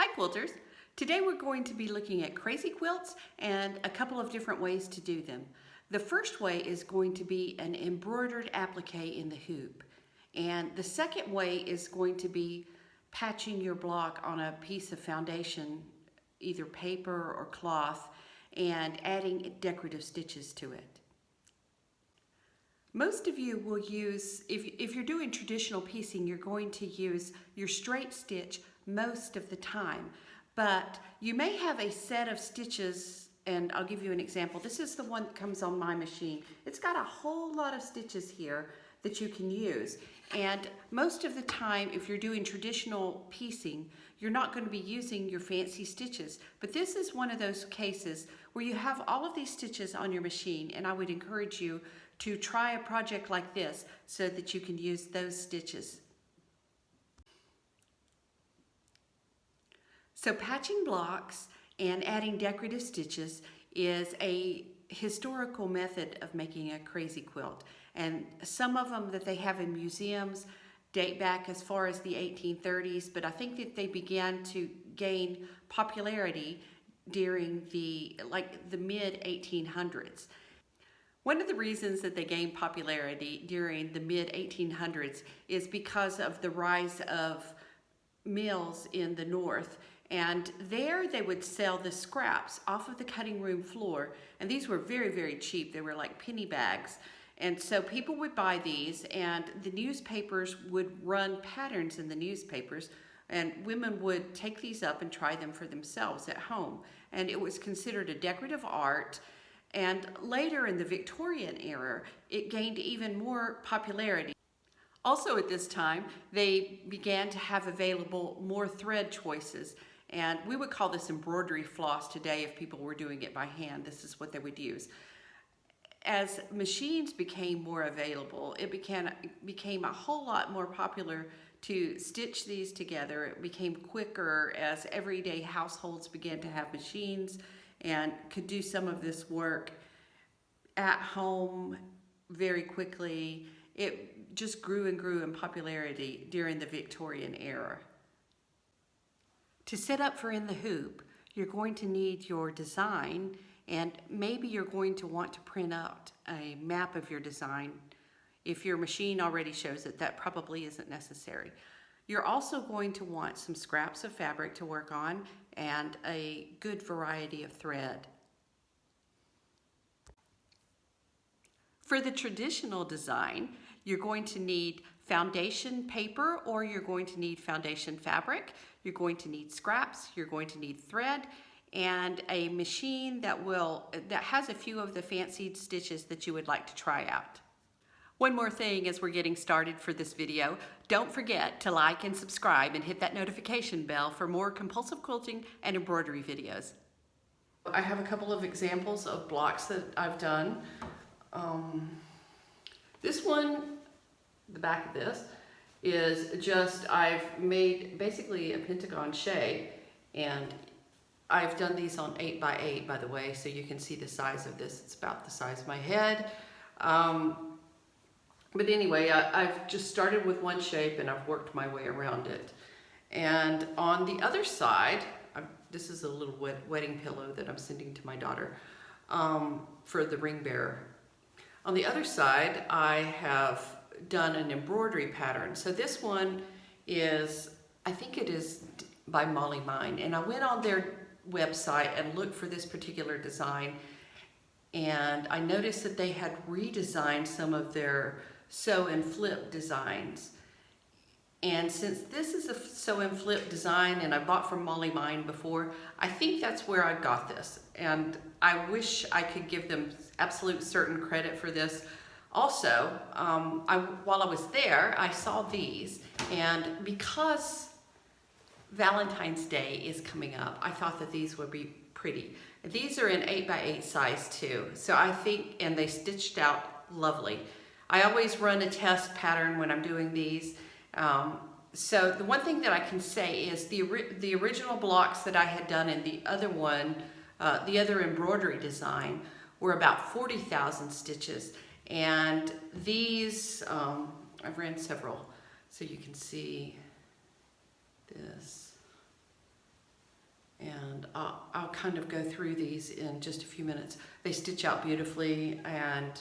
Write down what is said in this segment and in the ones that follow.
Hi quilters! Today we're going to be looking at crazy quilts and a couple of different ways to do them. The first way is going to be an embroidered applique in the hoop. And the second way is going to be patching your block on a piece of foundation, either paper or cloth, and adding decorative stitches to it. Most of you will use, if you're doing traditional piecing, you're going to use your straight stitch most of the time. But you may have a set of stitches, and I'll give you an example. This is the one that comes on my machine. It's got a whole lot of stitches here that you can use. And most of the time, if you're doing traditional piecing, you're not going to be using your fancy stitches. But this is one of those cases where you have all of these stitches on your machine, and I would encourage you to try a project like this so that you can use those stitches. So patching blocks and adding decorative stitches is a historical method of making a crazy quilt. And some of them that they have in museums date back as far as the 1830s, but I think that they began to gain popularity during the mid 1800s. One of the reasons that they gained popularity during the mid 1800s is because of the rise of mills in the north. And there they would sell the scraps off of the cutting room floor. And these were very, very cheap. They were like penny bags. And so people would buy these, and the newspapers would run patterns in the newspapers, and women would take these up and try them for themselves at home. And it was considered a decorative art. And later in the Victorian era, it gained even more popularity. Also at this time, they began to have available more thread choices. And we would call this embroidery floss today if people were doing it by hand. This is what they would use. As machines became more available, it became a whole lot more popular to stitch these together. It became quicker as everyday households began to have machines and could do some of this work at home very quickly. It just grew and grew in popularity during the Victorian era. To set up for in the hoop, you're going to need your design, and maybe you're going to want to print out a map of your design. If your machine already shows it, that probably isn't necessary. You're also going to want some scraps of fabric to work on and a good variety of thread. For the traditional design, you're going to need foundation paper, or you're going to need foundation fabric. You're going to need scraps, you're going to need thread, and a machine that has a few of the fancied stitches that you would like to try out. One more thing as we're getting started for this video, don't forget to like and subscribe and hit that notification bell for more compulsive quilting and embroidery videos. I have a couple of examples of blocks that I've done. This one, the back of this, is just, I've made basically a pentagon shape, and I've done these on 8x8, by the way, so you can see the size of this. It's about the size of my head. But anyway, I've just started with one shape and I've worked my way around it. And on the other side, this is a little wedding pillow that I'm sending to my daughter for the ring bearer. On the other side, I have done an embroidery pattern. So this one is, I think it is by Molly Mine, and I went on their website and looked for this particular design, and I noticed that they had redesigned some of their sew and flip designs. And since this is a sew and flip design, and I bought from Molly Mine before, I think that's where I got this. And I wish I could give them absolute certain credit for this. Also, while I was there, I saw these, and because Valentine's Day is coming up, I thought that these would be pretty. These are in 8x8 size too, so I think, and they stitched out lovely. I always run a test pattern when I'm doing these. So the one thing that I can say is the original blocks that I had done in the other one, the other embroidery design, were about 40,000 stitches. And these, I've ran several, so you can see this. I'll kind of go through these in just a few minutes. They stitch out beautifully, and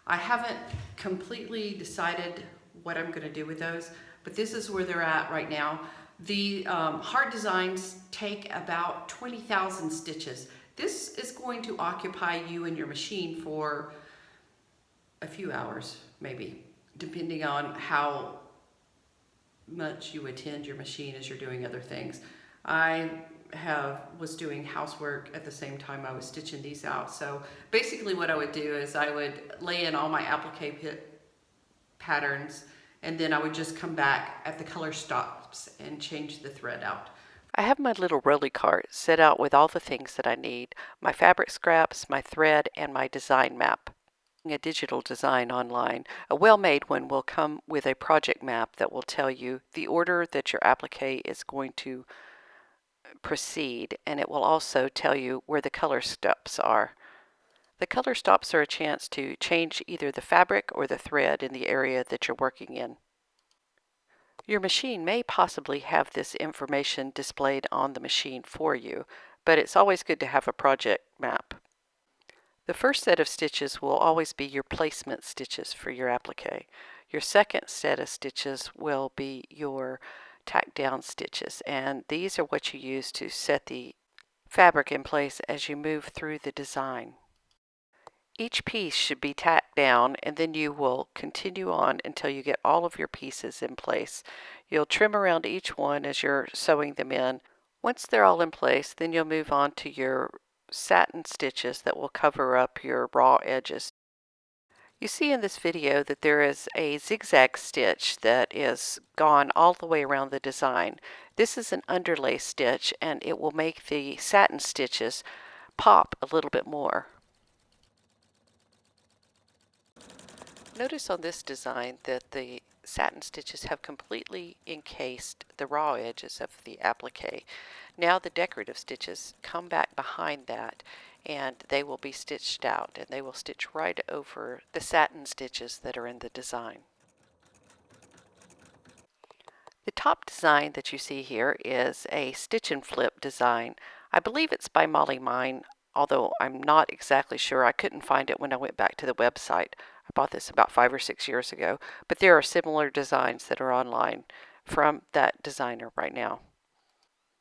I haven't completely decided what I'm going to do with those, but this is where they're at right now. The heart designs take about 20,000 stitches. This is going to occupy you and your machine for a few hours, maybe, depending on how much you attend your machine as you're doing other things. I was doing housework at the same time I was stitching these out. So basically what I would do is I would lay in all my applique patterns, and then I would just come back at the color stops and change the thread out. I have my little rolly cart set out with all the things that I need, my fabric scraps, my thread, and my design map. A digital design online. A well-made one will come with a project map that will tell you the order that your applique is going to proceed, and it will also tell you where the color stops are. The color stops are a chance to change either the fabric or the thread in the area that you're working in. Your machine may possibly have this information displayed on the machine for you, but it's always good to have a project map. The first set of stitches will always be your placement stitches for your applique. Your second set of stitches will be your tack down stitches, and these are what you use to set the fabric in place as you move through the design. Each piece should be tacked down, and then you will continue on until you get all of your pieces in place. You'll trim around each one as you're sewing them in. Once they're all in place, then you'll move on to your satin stitches that will cover up your raw edges. You see in this video that there is a zigzag stitch that is gone all the way around the design. This is an underlay stitch, and it will make the satin stitches pop a little bit more. Notice on this design that the satin stitches have completely encased the raw edges of the applique. Now the decorative stitches come back behind that, and they will be stitched out, and they will stitch right over the satin stitches that are in the design. The top design that you see here is a stitch and flip design. I believe it's by Molly Mine, although I'm not exactly sure. I couldn't find it when I went back to the website. I bought this about 5 or 6 years ago, but there are similar designs that are online from that designer right now.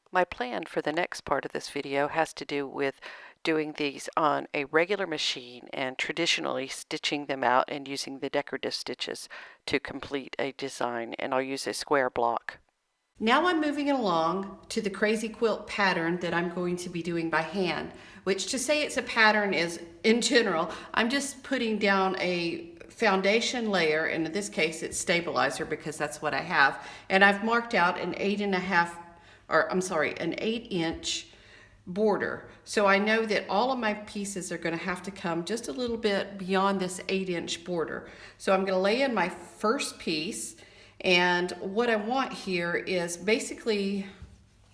My plan for the next part of this video has to do with doing these on a regular machine and traditionally stitching them out and using the decorative stitches to complete a design, and I'll use a square block. Now I'm moving along to the crazy quilt pattern that I'm going to be doing by hand, which to say it's a pattern is, in general, I'm just putting down a foundation layer, and in this case it's stabilizer because that's what I have, and I've marked out an 8-inch border. So I know that all of my pieces are going to have to come just a little bit beyond this 8-inch border. So I'm going to lay in my first piece, and what I want here is basically,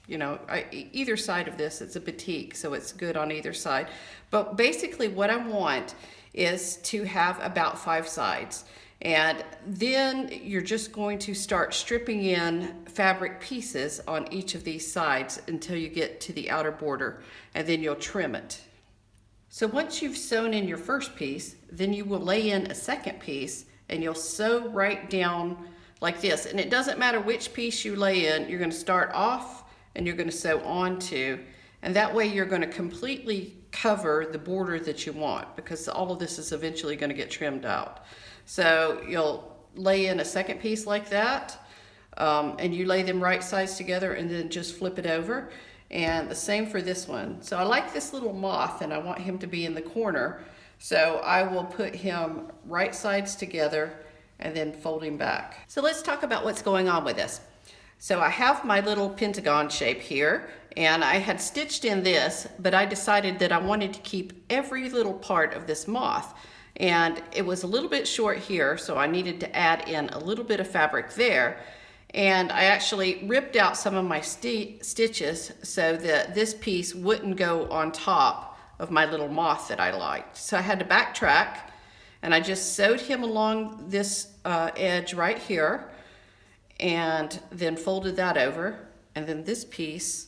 either side of this, it's a batik, so it's good on either side. But basically what I want is to have about 5 sides. And then you're just going to start stripping in fabric pieces on each of these sides until you get to the outer border, and then you'll trim it. So once you've sewn in your first piece, then you will lay in a second piece, and you'll sew right down like this. And it doesn't matter which piece you lay in, you're going to start off and you're going to sew onto, and that way you're going to completely cover the border that you want, because all of this is eventually going to get trimmed out. So you'll lay in a second piece like that, and you lay them right sides together and then just flip it over. And the same for this one. So I like this little moth, and I want him to be in the corner. So I will put him right sides together and then fold him back. So let's talk about what's going on with this. So I have my little pentagon shape here, and I had stitched in this, but I decided that I wanted to keep every little part of this moth. And it was a little bit short here, so I needed to add in a little bit of fabric there. And I actually ripped out some of my stitches so that this piece wouldn't go on top of my little moth that I liked. So I had to backtrack, and I just sewed him along this edge right here, and then folded that over. And then this piece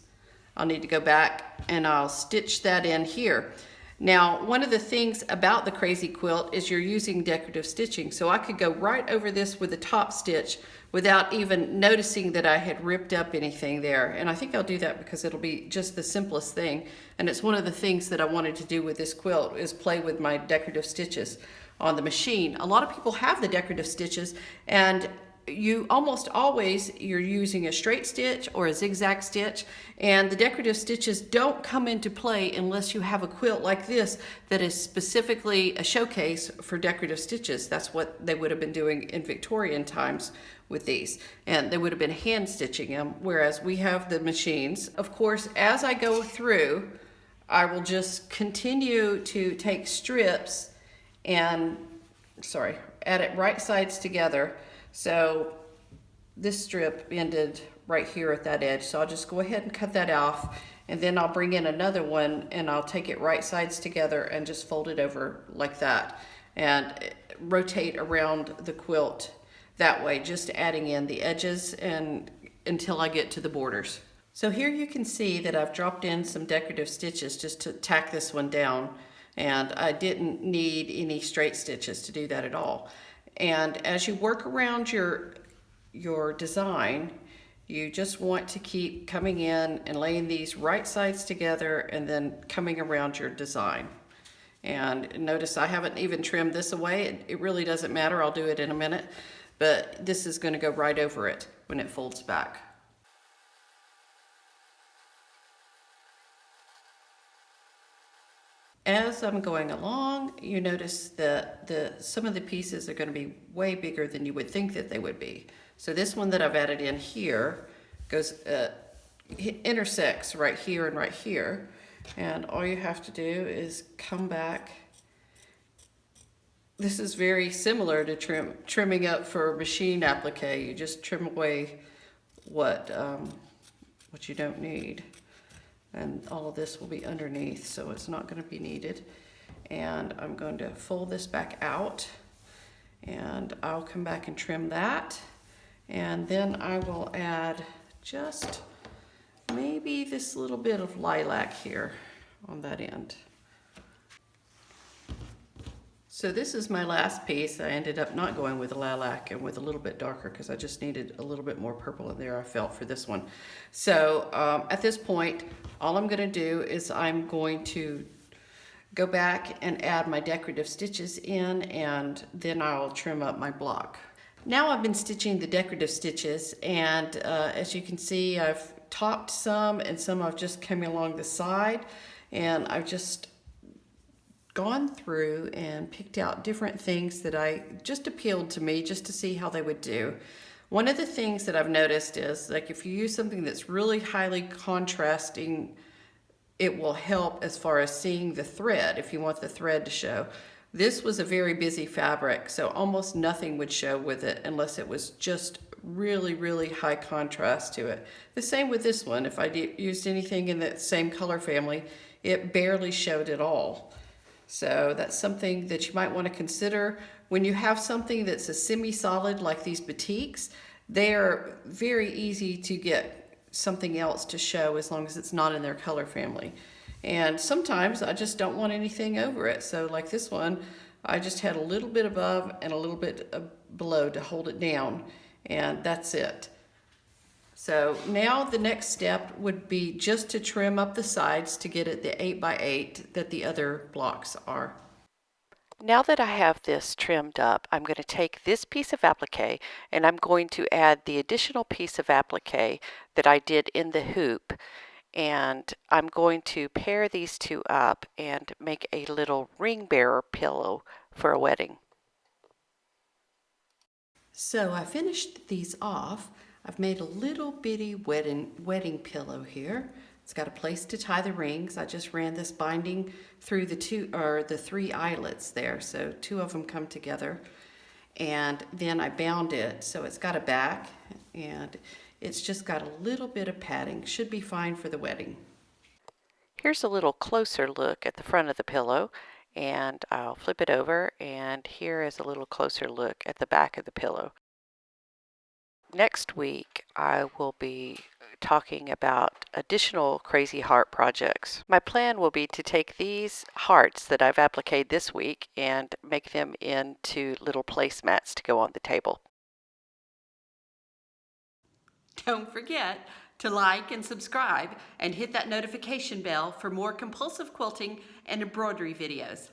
I'll need to go back and I'll stitch that in here. Now, one of the things about the crazy quilt is you're using decorative stitching. So I could go right over this with a top stitch without even noticing that I had ripped up anything there. And I think I'll do that because it'll be just the simplest thing. And it's one of the things that I wanted to do with this quilt is play with my decorative stitches on the machine. A lot of people have the decorative stitches, and you almost always you're using a straight stitch or a zigzag stitch, and the decorative stitches don't come into play unless you have a quilt like this that is specifically a showcase for decorative stitches. That's what they would have been doing in Victorian times with these, and they would have been hand stitching them, whereas we have the machines. Of course, as I go through, I will just continue to take strips and add it right sides together. So this strip ended right here at that edge, so I'll just go ahead and cut that off, and then I'll bring in another one and I'll take it right sides together and just fold it over like that and rotate around the quilt that way, just adding in the edges and until I get to the borders. So here you can see that I've dropped in some decorative stitches just to tack this one down, and I didn't need any straight stitches to do that at all. And as you work around your design, you just want to keep coming in and laying these right sides together and then coming around your design. And notice I haven't even trimmed this away. It really doesn't matter. I'll do it in a minute. But this is going to go right over it when it folds back. As I'm going along, you notice that some of the pieces are going to be way bigger than you would think that they would be. So this one that I've added in here goes intersects right here and right here, and all you have to do is come back. This is very similar to trimming up for machine applique. You just trim away what you don't need. And all of this will be underneath, so it's not going to be needed. And I'm going to fold this back out, and I'll come back and trim that. And then I will add just maybe this little bit of lilac here on that end. So this is my last piece. I ended up not going with the lilac and with a little bit darker because I just needed a little bit more purple in there, I felt, for this one. So at this point, all I'm going to do is I'm going to go back and add my decorative stitches in, and then I'll trim up my block. Now I've been stitching the decorative stitches, and as you can see, I've topped some and some I've just come along the side, and I've just gone through and picked out different things that I just appealed to me just to see how they would do. One of the things that I've noticed is, like, if you use something that's really highly contrasting, it will help as far as seeing the thread if you want the thread to show. This was a very busy fabric, so almost nothing would show with it unless it was just really, really high contrast to it. The same with this one. If I used anything in that same color family, it barely showed at all. So that's something that you might want to consider. When you have something that's a semi-solid like these batiks, they are very easy to get something else to show as long as it's not in their color family. And sometimes I just don't want anything over it. So like this one, I just had a little bit above and a little bit below to hold it down, and that's it. So now the next step would be just to trim up the sides to get it the 8x8 that the other blocks are. Now that I have this trimmed up, I'm going to take this piece of applique and I'm going to add the additional piece of applique that I did in the hoop, and I'm going to pair these two up and make a little ring bearer pillow for a wedding. So I finished these off. I've made a little bitty wedding pillow here. It's got a place to tie the rings. I just ran this binding through the three eyelets there, so two of them come together. And then I bound it, so it's got a back, and it's just got a little bit of padding. Should be fine for the wedding. Here's a little closer look at the front of the pillow, and I'll flip it over, and here is a little closer look at the back of the pillow. Next week, I will be talking about additional crazy heart projects. My plan will be to take these hearts that I've appliqued this week and make them into little placemats to go on the table. Don't forget to like and subscribe and hit that notification bell for more compulsive quilting and embroidery videos.